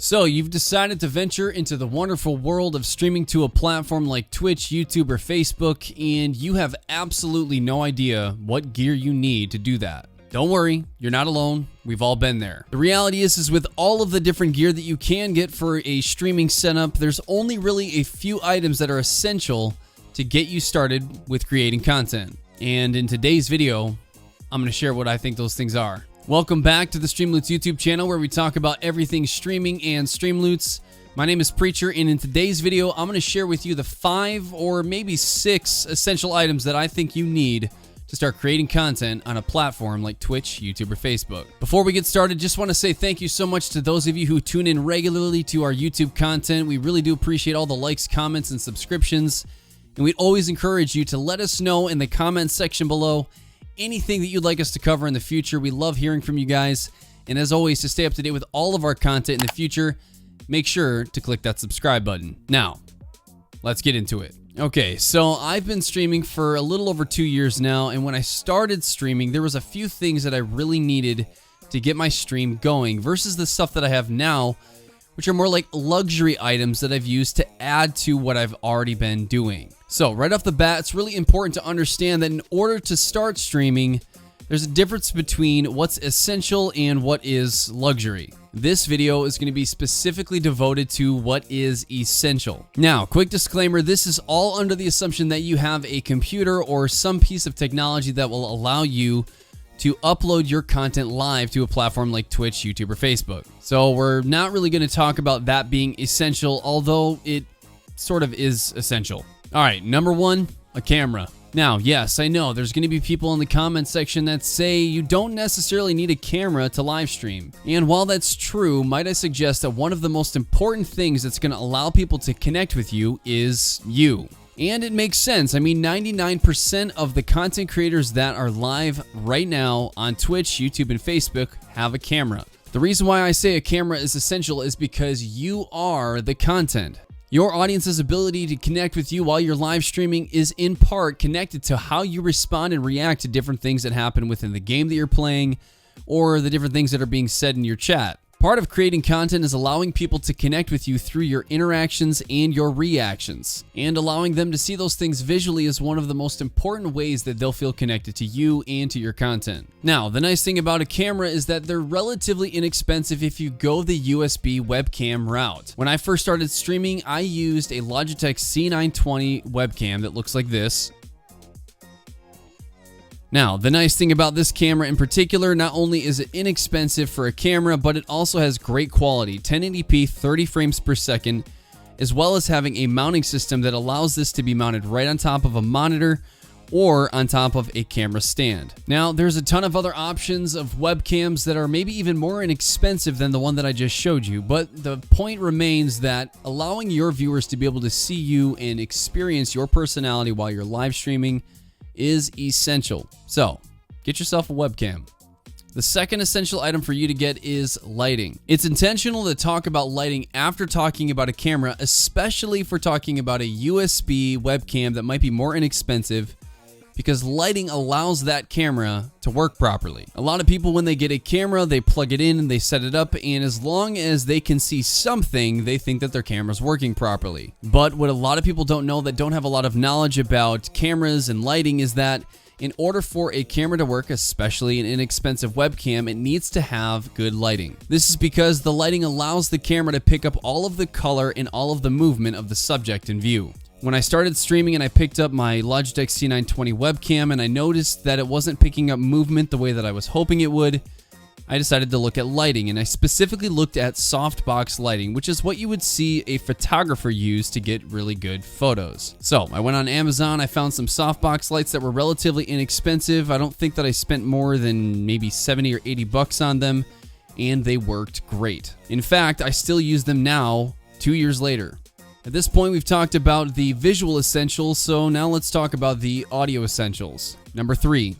So you've decided to venture into the wonderful world of streaming to a platform like Twitch, YouTube, or Facebook, and you have absolutely no idea what gear you need to do that. Don't worry, you're not alone. We've all been there. The reality is with all of the different gear that you can get for a streaming setup, there's only really a few items that are essential to get you started with creating content. And in today's video, I'm going to share what I think those things are. Welcome back to the Streamloots YouTube channel, where we talk about everything streaming and Streamloots. My name is Preacher, and in today's video, I'm going to share with you the 5 or maybe 6 essential items that I think you need to start creating content on a platform like Twitch, YouTube, or Facebook. Before we get started, just want to say thank you so much to those of you who tune in regularly to our YouTube content. We really do appreciate all the likes, comments, and subscriptions. And we'd always encourage you to let us know in the comments section below anything that you'd like us to cover in the future. We love hearing from you guys. And as always, to stay up to date with all of our content in the future, make sure to click that subscribe button. Now, let's get into it. Okay, so I've been streaming for a little over 2 years now, and when I started streaming, there was a few things that I really needed to get my stream going versus the stuff that I have now, which are more like luxury items that I've used to add to what I've already been doing. So right off the bat, it's really important to understand that in order to start streaming, there's a difference between what's essential and what is luxury. This video is going to be specifically devoted to what is essential. Now, quick disclaimer, this is all under the assumption that you have a computer or some piece of technology that will allow you to upload your content live to a platform like Twitch, YouTube, or Facebook. So we're not really going to talk about that being essential, although it sort of is essential. All right, number 1, a camera. Now, yes, I know there's going to be people in the comment section that say you don't necessarily need a camera to live stream. And while that's true, might I suggest that one of the most important things that's going to allow people to connect with you is you. And it makes sense. I mean, 99% of the content creators that are live right now on Twitch, YouTube, and Facebook have a camera. The reason why I say a camera is essential is because you are the content. Your audience's ability to connect with you while you're live streaming is in part connected to how you respond and react to different things that happen within the game that you're playing or the different things that are being said in your chat. Part of creating content is allowing people to connect with you through your interactions and your reactions. And allowing them to see those things visually is one of the most important ways that they'll feel connected to you and to your content. Now, the nice thing about a camera is that they're relatively inexpensive if you go the USB webcam route. When I first started streaming, I used a Logitech C920 webcam that looks like this. Now, the nice thing about this camera in particular, not only is it inexpensive for a camera, but it also has great quality, 1080p, 30 frames per second, as well as having a mounting system that allows this to be mounted right on top of a monitor or on top of a camera stand. Now, there's a ton of other options of webcams that are maybe even more inexpensive than the one that I just showed you, but the point remains that allowing your viewers to be able to see you and experience your personality while you're live streaming is essential. So, get yourself a webcam. The second essential item for you to get is lighting. It's intentional to talk about lighting after talking about a camera, especially if we're talking about a USB webcam that might be more inexpensive, because lighting allows that camera to work properly. A lot of people, when they get a camera, they plug it in and they set it up, and as long as they can see something, they think that their camera's working properly. But what a lot of people don't know, that don't have a lot of knowledge about cameras and lighting, is that in order for a camera to work, especially an inexpensive webcam, it needs to have good lighting. This is because the lighting allows the camera to pick up all of the color and all of the movement of the subject in view. When I started streaming and I picked up my Logitech C920 webcam and I noticed that it wasn't picking up movement the way that I was hoping it would, I decided to look at lighting, and I specifically looked at softbox lighting, which is what you would see a photographer use to get really good photos. So I went on Amazon, I found some softbox lights that were relatively inexpensive. I don't think that I spent more than maybe 70 or 80 bucks on them, and they worked great. In fact, I still use them now, 2 years later. At this point, we've talked about the visual essentials, so now let's talk about the audio essentials. Number 3,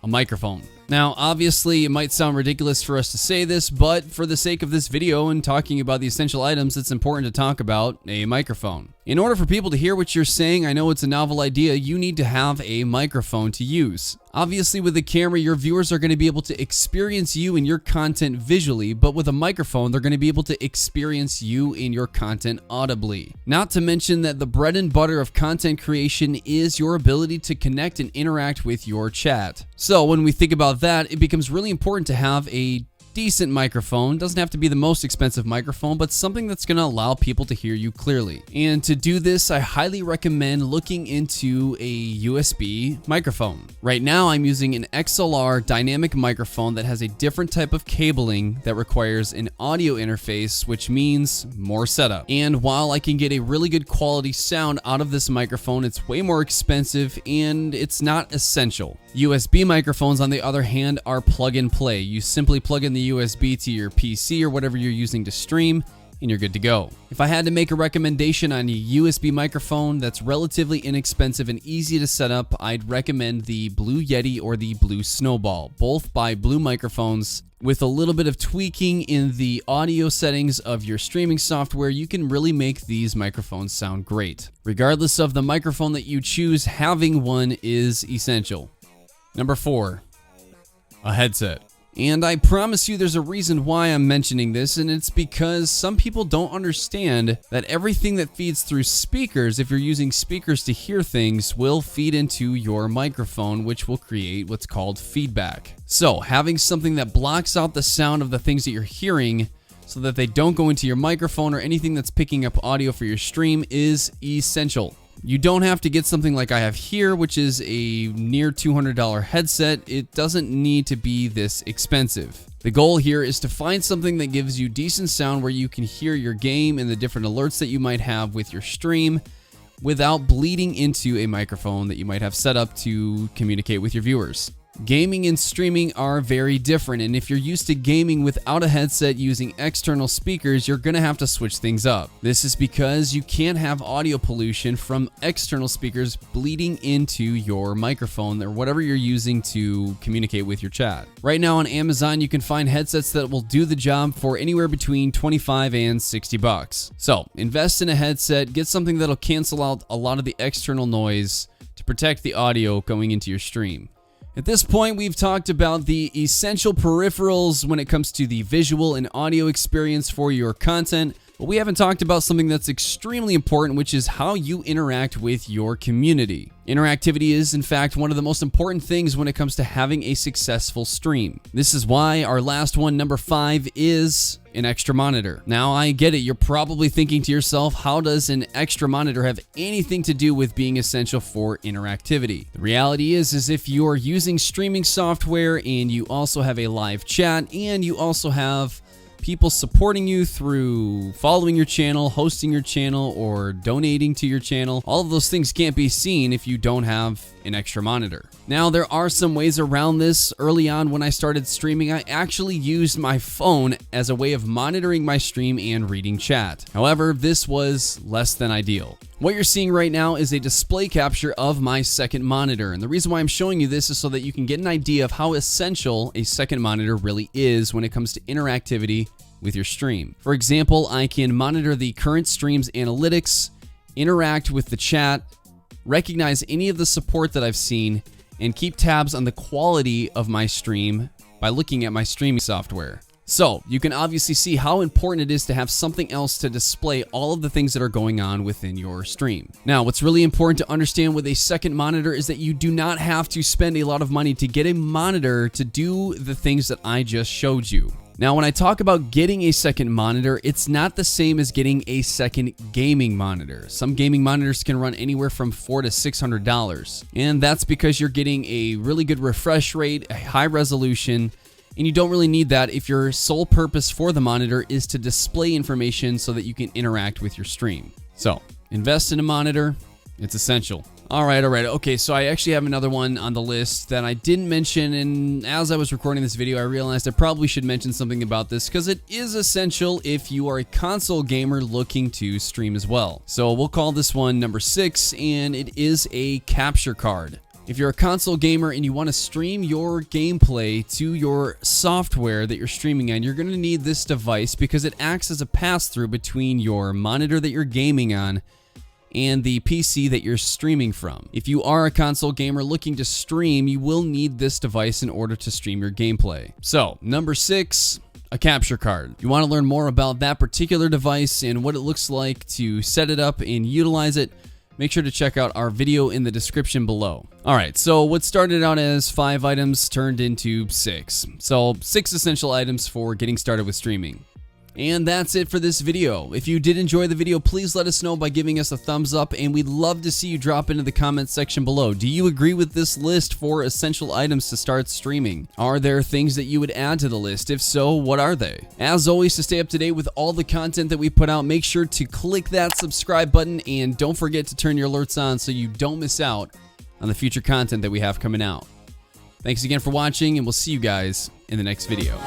a microphone. Now, obviously, it might sound ridiculous for us to say this, but for the sake of this video and talking about the essential items, it's important to talk about a microphone. In order for people to hear what you're saying, I know it's a novel idea, you need to have a microphone to use. Obviously, with a camera, your viewers are going to be able to experience you and your content visually, but with a microphone, they're going to be able to experience you and your content audibly. Not to mention that the bread and butter of content creation is your ability to connect and interact with your chat. So when we think about that, it becomes really important to have a decent microphone. Doesn't have to be the most expensive microphone, but something that's going to allow people to hear you clearly. And to do this, I highly recommend looking into a USB microphone. Right now, I'm using an XLR dynamic microphone that has a different type of cabling that requires an audio interface, which means more setup. And while I can get a really good quality sound out of this microphone, it's way more expensive and it's not essential. USB microphones, on the other hand, are plug and play. You simply plug in the USB to your PC or whatever you're using to stream, and you're good to go. If I had to make a recommendation on a USB microphone that's relatively inexpensive and easy to set up, I'd recommend the Blue Yeti or the Blue Snowball, both by Blue Microphones. With a little bit of tweaking in the audio settings of your streaming software, you can really make these microphones sound great. Regardless of the microphone that you choose, having one is essential. Number 4, a headset. And I promise you there's a reason why I'm mentioning this, and it's because some people don't understand that everything that feeds through speakers, if you're using speakers to hear things, will feed into your microphone, which will create what's called feedback. So having something that blocks out the sound of the things that you're hearing so that they don't go into your microphone or anything that's picking up audio for your stream is essential. You don't have to get something like I have here, which is a near $200 headset. It doesn't need to be this expensive. The goal here is to find something that gives you decent sound where you can hear your game and the different alerts that you might have with your stream without bleeding into a microphone that you might have set up to communicate with your viewers. Gaming and streaming are very different, and if you're used to gaming without a headset using external speakers, you're gonna have to switch things up. This is because you can't have audio pollution from external speakers bleeding into your microphone or whatever you're using to communicate with your chat. Right now on Amazon, you can find headsets that will do the job for anywhere between $25 and $60. So invest in a headset, get something that'll cancel out a lot of the external noise to protect the audio going into your stream. At this point, we've talked about the essential peripherals when it comes to the visual and audio experience for your content, but we haven't talked about something that's extremely important, which is how you interact with your community. Interactivity is, in fact, one of the most important things when it comes to having a successful stream. This is why our last one, number 5, is an extra monitor. Now, I get it. You're probably thinking to yourself, how does an extra monitor have anything to do with being essential for interactivity? The reality is if you're using streaming software and you also have a live chat and you also have people supporting you through following your channel, hosting your channel, or donating to your channel, all of those things can't be seen if you don't have an extra monitor. Now, there are some ways around this. Early on when I started streaming, I actually used my phone as a way of monitoring my stream and reading chat. However, this was less than ideal. What you're seeing right now is a display capture of my second monitor, and the reason why I'm showing you this is so that you can get an idea of how essential a second monitor really is when it comes to interactivity with your stream. For example, I can monitor the current stream's analytics, interact with the chat, recognize any of the support that I've seen, and keep tabs on the quality of my stream by looking at my streaming software. So you can obviously see how important it is to have something else to display all of the things that are going on within your stream. Now, what's really important to understand with a second monitor is that you do not have to spend a lot of money to get a monitor to do the things that I just showed you. Now, when I talk about getting a second monitor, it's not the same as getting a second gaming monitor. Some gaming monitors can run anywhere from $400 to $600, and that's because you're getting a really good refresh rate, a high resolution, and you don't really need that if your sole purpose for the monitor is to display information so that you can interact with your stream. So, invest in a monitor. It's essential. All right. Okay, so I actually have another one on the list that I didn't mention, and as I was recording this video, I realized I probably should mention something about this because it is essential if you are a console gamer looking to stream as well. So we'll call this one number 6, and it is a capture card. If you're a console gamer and you want to stream your gameplay to your software that you're streaming on, you're going to need this device because it acts as a pass-through between your monitor that you're gaming on and the PC that you're streaming from. If you are a console gamer looking to stream, you will need this device in order to stream your gameplay. So, number 6, a capture card. You want to learn more about that particular device and what it looks like to set it up and utilize it, make sure to check out our video in the description below. Alright, so what started out as 5 items turned into 6. So 6 essential items for getting started with streaming. And that's it for this video. If you did enjoy the video, please let us know by giving us a thumbs up, and we'd love to see you drop into the comments section below. Do you agree with this list for essential items to start streaming? Are there things that you would add to the list? If so, what are they? As always, to stay up to date with all the content that we put out, make sure to click that subscribe button, and don't forget to turn your alerts on so you don't miss out on the future content that we have coming out. Thanks again for watching, and we'll see you guys in the next video.